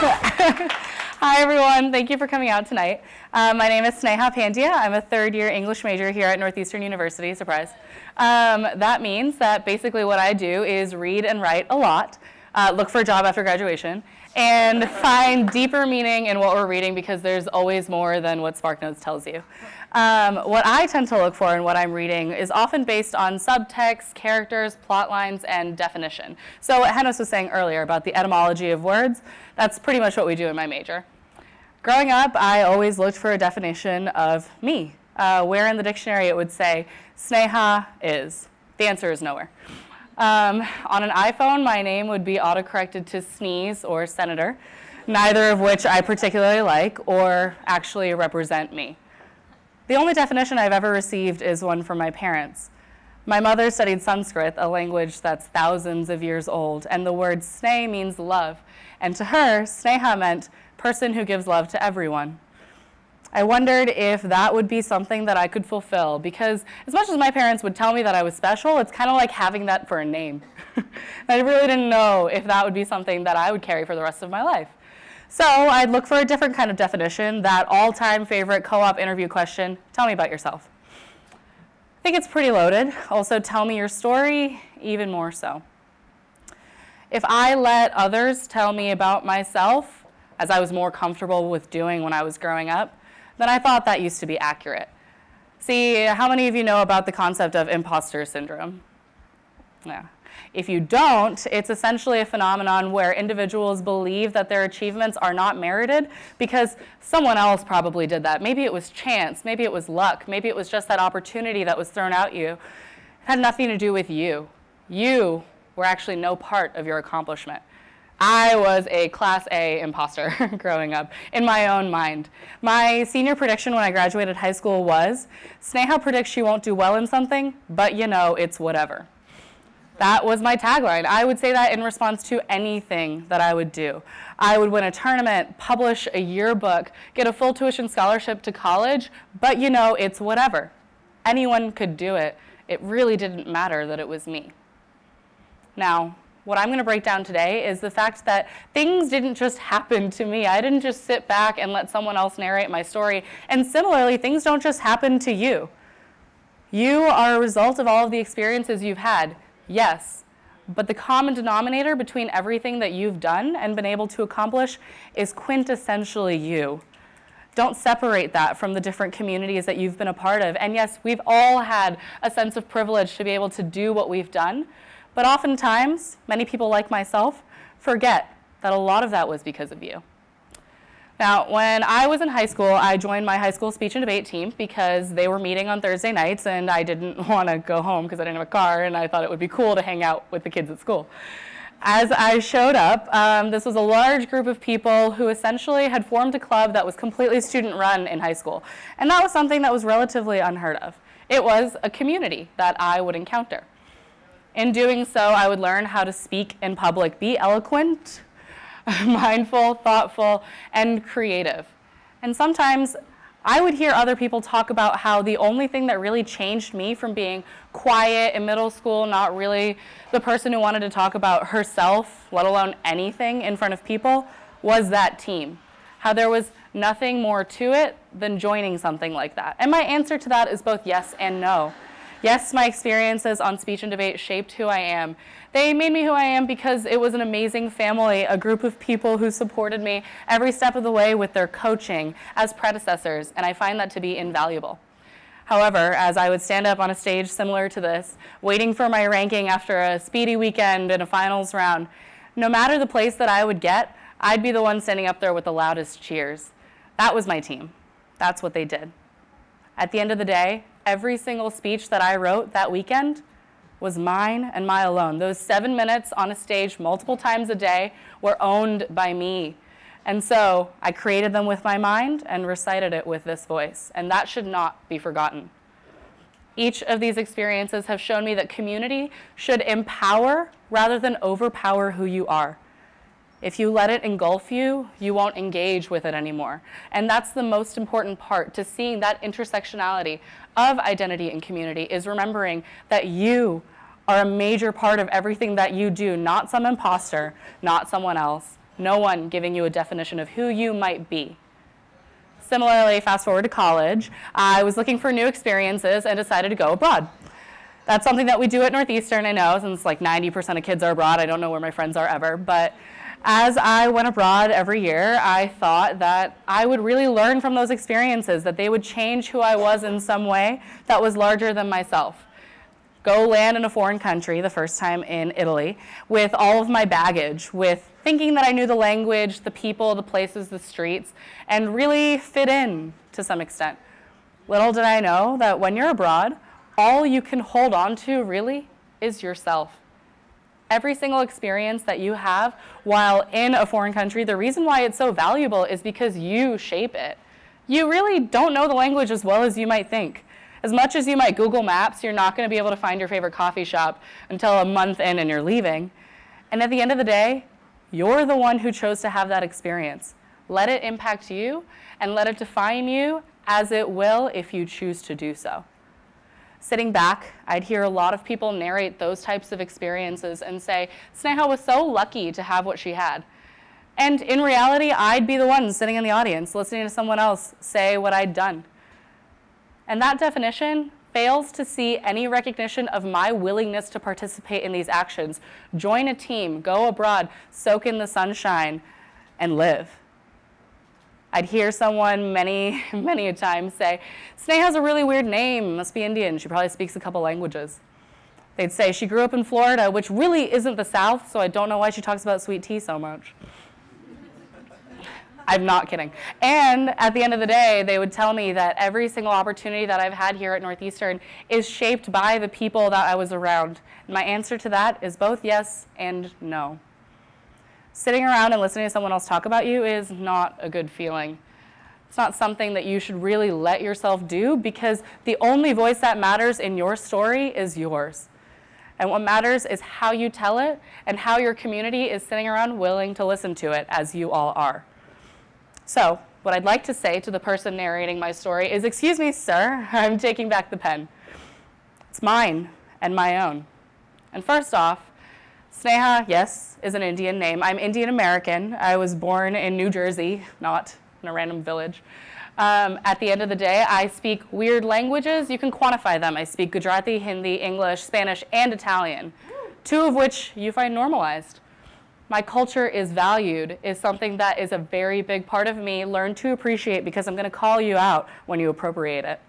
Hi, everyone. Thank you for coming out tonight. My name is Sneha Pandya. I'm a third-year English major here at Northeastern University. Surprise. That means that basically what I do is read and write a lot, look for a job after graduation, and find deeper meaning in what we're reading because there's always more than what SparkNotes tells you. What I tend to look for in what I'm reading is often based on subtext, characters, plot lines, and definition. So what Hennis was saying earlier about the etymology of words, that's pretty much what we do in my major. Growing up, I always looked for a definition of me, where in the dictionary it would say, Sneha is. The answer is nowhere. On an iPhone, my name would be autocorrected to Sneeze or Senator, neither of which I particularly like or actually represent me. The only definition I've ever received is one from my parents. My mother studied Sanskrit, a language that's thousands of years old, and the word Sneh means love. And to her, Sneha meant person who gives love to everyone. I wondered if that would be something that I could fulfill, because as much as my parents would tell me that I was special, it's kind of like having that for a name. I really didn't know if that would be something that I would carry for the rest of my life. So I'd look for a different kind of definition, that all-time favorite co-op interview question, tell me about yourself. I think it's pretty loaded. Also, tell me your story, even more so. If I let others tell me about myself, as I was more comfortable with doing when I was growing up, then I thought that used to be accurate. See, how many of you know about the concept of imposter syndrome? Yeah. If you don't, it's essentially a phenomenon where individuals believe that their achievements are not merited because someone else probably did that. Maybe it was chance, maybe it was luck, maybe it was just that opportunity that was thrown at you. It had nothing to do with you. You were actually no part of your accomplishment. I was a Class A imposter growing up, in my own mind. My senior prediction when I graduated high school was, Sneha predicts she won't do well in something, but you know, it's whatever. That was my tagline. I would say that in response to anything that I would do. I would win a tournament, publish a yearbook, get a full tuition scholarship to college, but you know, it's whatever. Anyone could do it. It really didn't matter that it was me. Now, what I'm going to break down today is the fact that things didn't just happen to me. I didn't just sit back and let someone else narrate my story. And similarly, things don't just happen to you. You are a result of all of the experiences you've had, yes. But the common denominator between everything that you've done and been able to accomplish is quintessentially you. Don't separate that from the different communities that you've been a part of. And yes, we've all had a sense of privilege to be able to do what we've done. But oftentimes, many people like myself forget that a lot of that was because of you. Now, when I was in high school, I joined my high school speech and debate team because they were meeting on Thursday nights and I didn't want to go home because I didn't have a car and I thought it would be cool to hang out with the kids at school. As I showed up, this was a large group of people who essentially had formed a club that was completely student-run in high school. And that was something that was relatively unheard of. It was a community that I would encounter. In doing so, I would learn how to speak in public, be eloquent, mindful, thoughtful, and creative. And sometimes I would hear other people talk about how the only thing that really changed me from being quiet in middle school, not really the person who wanted to talk about herself, let alone anything in front of people, was that team. How there was nothing more to it than joining something like that. And my answer to that is both yes and no. Yes, my experiences on speech and debate shaped who I am. They made me who I am because it was an amazing family, a group of people who supported me every step of the way with their coaching as predecessors, and I find that to be invaluable. However, as I would stand up on a stage similar to this, waiting for my ranking after a speedy weekend and a finals round, no matter the place that I would get, I'd be the one standing up there with the loudest cheers. That was my team. That's what they did. At the end of the day, every single speech that I wrote that weekend was mine and mine alone. Those 7 minutes on a stage multiple times a day were owned by me. And so I created them with my mind and recited it with this voice. And that should not be forgotten. Each of these experiences have shown me that community should empower rather than overpower who you are. If you let it engulf you, you won't engage with it anymore. And that's the most important part to seeing that intersectionality of identity and community, is remembering that you are a major part of everything that you do, not some imposter, not someone else, No one giving you a definition of who you might be. Similarly, fast forward to college, I was looking for new experiences and decided to go abroad. That's something that we do at Northeastern, I know, since like 90% of kids are abroad. I don't know where my friends are ever, but as I went abroad every year, I thought that I would really learn from those experiences, that they would change who I was in some way that was larger than myself. Go land in a foreign country, the first time in Italy, with all of my baggage, with thinking that I knew the language, the people, the places, the streets, and really fit in to some extent. Little did I know that when you're abroad, all you can hold on to really is yourself. Every single experience that you have while in a foreign country, the reason why it's so valuable is because you shape it. You really don't know the language as well as you might think. As much as you might Google Maps, you're not going to be able to find your favorite coffee shop until a month in and you're leaving. And at the end of the day, you're the one who chose to have that experience. Let it impact you and let it define you as it will if you choose to do so. Sitting back, I'd hear a lot of people narrate those types of experiences and say, Sneha was so lucky to have what she had. And in reality, I'd be the one sitting in the audience listening to someone else say what I'd done. And that definition fails to see any recognition of my willingness to participate in these actions, join a team, go abroad, soak in the sunshine, and live. I'd hear someone many a time say, Sneha has a really weird name, must be Indian, she probably speaks a couple languages. They'd say she grew up in Florida, which really isn't the South, so I don't know why she talks about sweet tea so much. I'm not kidding. And at the end of the day, they would tell me that every single opportunity that I've had here at Northeastern is shaped by the people that I was around. And my answer to that is both yes and no. Sitting around and listening to someone else talk about you is not a good feeling. It's not something that you should really let yourself do, because the only voice that matters in your story is yours. And what matters is how you tell it and how your community is sitting around willing to listen to it, as you all are. So what I'd like to say to the person narrating my story is, excuse me, sir, I'm taking back the pen. It's mine and my own. And first off, Sneha, yes, is an Indian name. I'm Indian American. I was born in New Jersey, not in a random village. At the end of the day, I speak weird languages. You can quantify them. I speak Gujarati, Hindi, English, Spanish, and Italian, 2 of which you find normalized. My culture is valued, is something that is a very big part of me. Learn to appreciate, because I'm going to call you out when you appropriate it.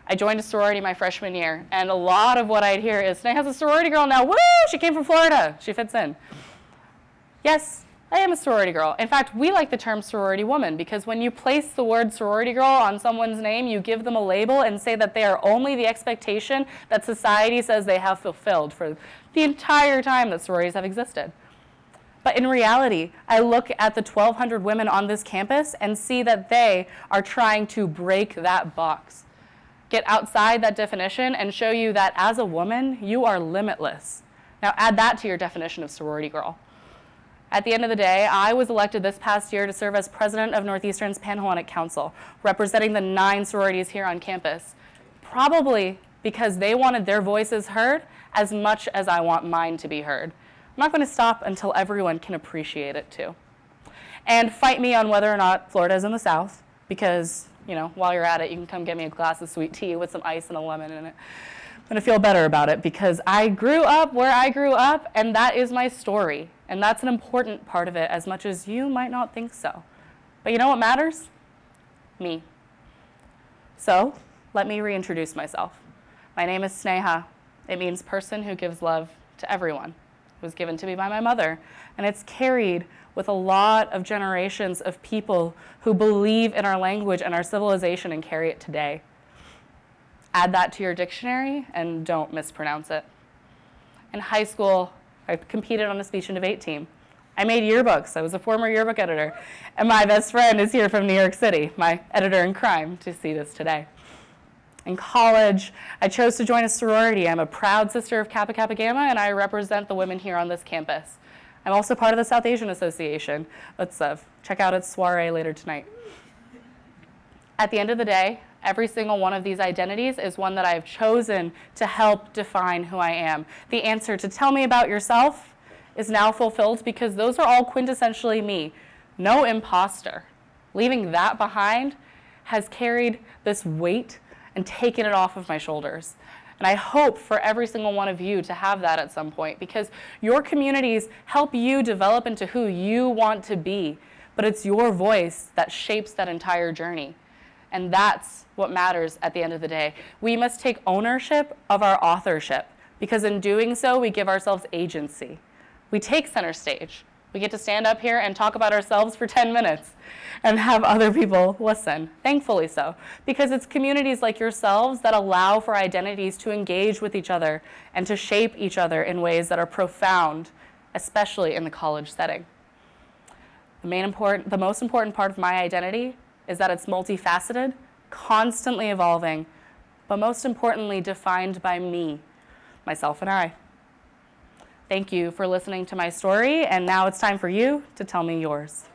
I joined a sorority my freshman year, and a lot of what I'd hear is, Sneha's a sorority girl now. Woo! She came from Florida. She fits in. Yes, I am a sorority girl. In fact, we like the term sorority woman, because when you place the word sorority girl on someone's name, you give them a label and say that they are only the expectation that society says they have fulfilled for the entire time that sororities have existed. But in reality, I look at the 1,200 women on this campus and see that they are trying to break that box, get outside that definition, and show you that as a woman, you are limitless. Now add that to your definition of sorority girl. At the end of the day, I was elected this past year to serve as president of Northeastern's Pan-Hellenic Council, representing the 9 sororities here on campus, probably because they wanted their voices heard as much as I want mine to be heard. I'm not going to stop until everyone can appreciate it too. And fight me on whether or not Florida is in the South, because, you know, while you're at it, you can come get me a glass of sweet tea with some ice and a lemon in it. I'm going to feel better about it, because I grew up where I grew up, and that is my story. And that's an important part of it, as much as you might not think so. But you know what matters? Me. So let me reintroduce myself. My name is Sneha. It means person who gives love to everyone. It was given to me by my mother, and it's carried with a lot of generations of people who believe in our language and our civilization and carry it today. Add that to your dictionary and don't mispronounce it. In high school, I competed on a speech and debate team. I made yearbooks. I was a former yearbook editor. And my best friend is here from New York City, my editor in crime, to see this today. In college, I chose to join a sorority. I'm a proud sister of Kappa Kappa Gamma, and I represent the women here on this campus. I'm also part of the South Asian Association. Let's check out its soiree later tonight. At the end of the day, every single one of these identities is one that I have chosen to help define who I am. The answer to tell me about yourself is now fulfilled because those are all quintessentially me. No imposter. Leaving that behind has carried this weight and taken it off of my shoulders. And I hope for every single one of you to have that at some point, because your communities help you develop into who you want to be, but it's your voice that shapes that entire journey. And that's what matters at the end of the day. We must take ownership of our authorship, because in doing so, we give ourselves agency. We take center stage. We get to stand up here and talk about ourselves for 10 minutes and have other people listen, thankfully so, because it's communities like yourselves that allow for identities to engage with each other and to shape each other in ways that are profound, especially in the college setting. The most important part of my identity is that it's multifaceted, constantly evolving, but most importantly defined by me, myself and I. Thank you for listening to my story, and now it's time for you to tell me yours.